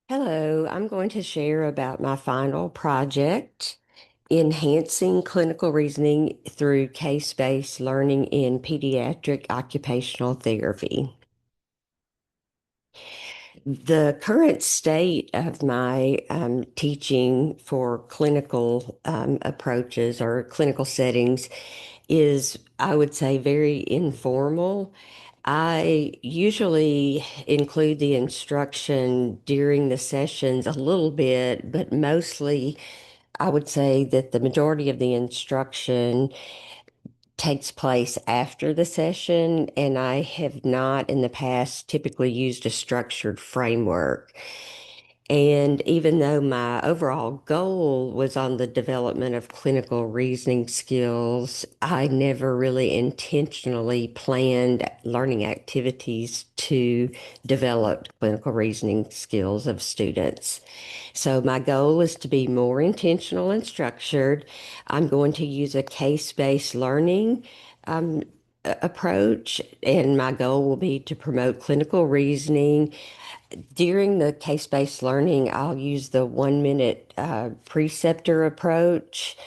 Hello, I'm going to share about my final project, Enhancing Clinical Reasoning Through Case-Based Learning in Pediatric Occupational Therapy. The current state of my teaching for clinical approaches or clinical settings is, I would say, very informal. I usually include the instruction during the sessions a little bit, but mostly I would say that the majority of the instruction takes place after the session, and I have not in the past typically used a structured framework. And even though my overall goal was on the development of clinical reasoning skills, I never really intentionally planned learning activities to develop clinical reasoning skills of students. So my goal is to be more intentional and structured. I'm going to use a case-based learning um, approach, and my goal will be to promote clinical reasoning during the case-based learning. I'll use the 1 minute preceptor approach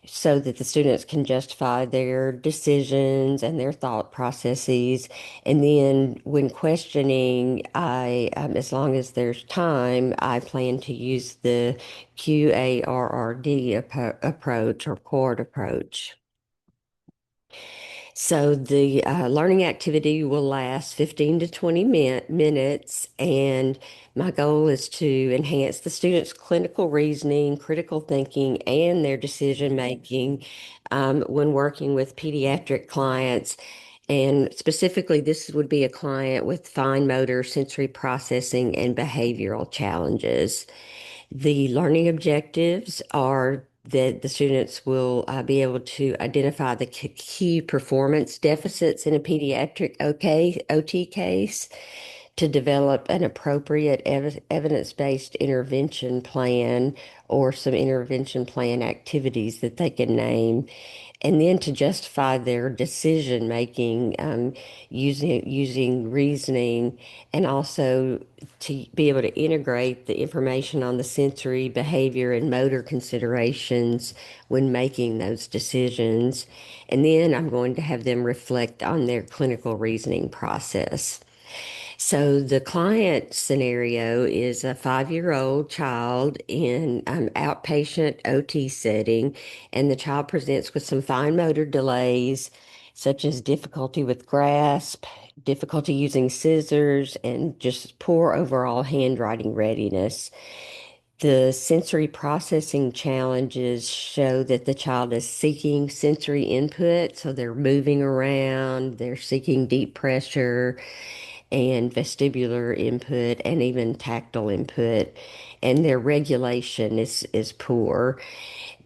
so that the students can justify their decisions and their thought processes. And then when questioning, as long as there's time, I plan to use the QARRD approach or QARD approach. So the learning activity will last 15 to 20 minutes, and my goal is to enhance the students' clinical reasoning, critical thinking, and their decision making when working with pediatric clients. And specifically, this would be a client with fine motor, sensory processing, and behavioral challenges. The learning objectives are that the students will be able to identify the key performance deficits in a pediatric OT case, to develop an appropriate evidence-based intervention plan or some intervention plan activities that they can name, and then to justify their decision making using reasoning, and also to be able to integrate the information on the sensory, behavior, and motor considerations when making those decisions. And then I'm going to have them reflect on their clinical reasoning process. So the client scenario is a 5-year-old child in outpatient OT setting, and the child presents with some fine motor delays, such as difficulty with grasp, difficulty using scissors, and just poor overall handwriting readiness. The sensory processing challenges show that the child is seeking sensory input, so they're moving around, they're seeking deep pressure and vestibular input and even tactile input, and their regulation is poor.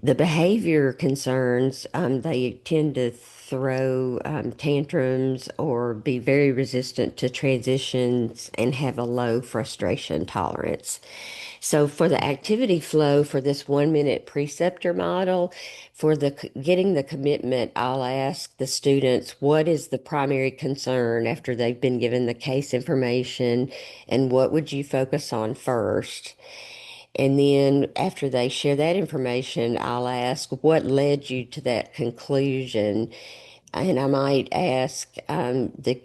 The behavior concerns, they tend to throw tantrums or be very resistant to transitions and have a low frustration tolerance. So for the activity flow for this 1 minute preceptor model, for the getting the commitment, I'll ask the students, what is the primary concern after they've been given the case information, and what would you focus on first? And then after they share that information, I'll ask, what led you to that conclusion? And I might ask the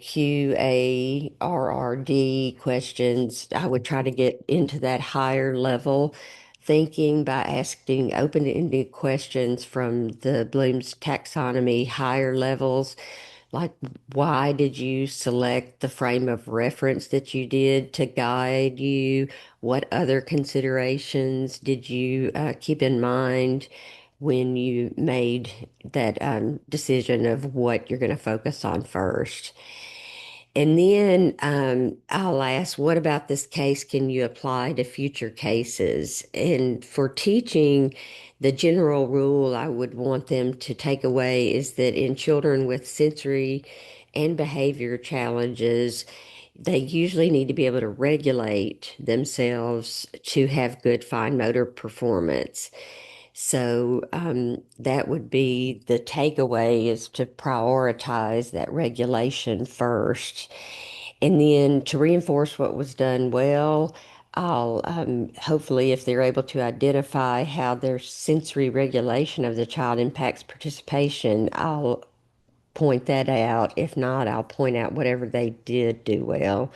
QARRD questions. I would try to get into that higher level thinking by asking open-ended questions from the Bloom's taxonomy higher levels, like, why did you select the frame of reference that you did to guide you? What other considerations did you keep in mind when you made that decision of what you're going to focus on first? And then I'll ask, what about this case can you apply to future cases? And for teaching, the general rule I would want them to take away is that in children with sensory and behavior challenges, they usually need to be able to regulate themselves to have good fine motor performance. So that would be the takeaway, is to prioritize that regulation first. And then to reinforce what was done well, I'll hopefully, if they're able to identify how their sensory regulation of the child impacts participation, I'll point that out. If not, I'll point out whatever they did do well.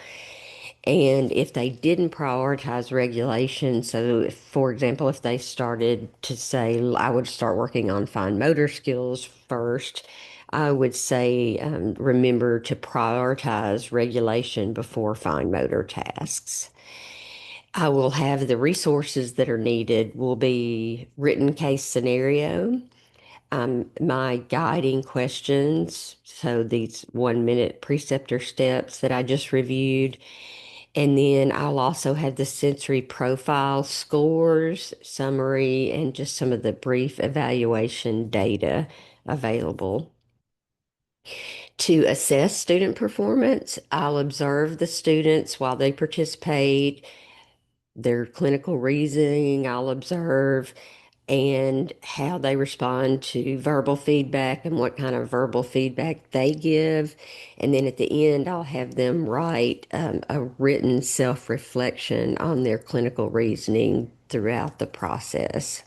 And if they didn't prioritize regulation, so if, for example, if they started to say, I would start working on fine motor skills first, I would say, remember to prioritize regulation before fine motor tasks. I will have the resources that are needed will be written case scenario, my guiding questions, so these 1 minute preceptor steps that I just reviewed. And then I'll also have the sensory profile scores, summary, and just some of the brief evaluation data available. To assess student performance, I'll observe the students while they participate, their clinical reasoning, I'll observe, and how they respond to verbal feedback and what kind of verbal feedback they give. And then at the end, I'll have them write a written self-reflection on their clinical reasoning throughout the process.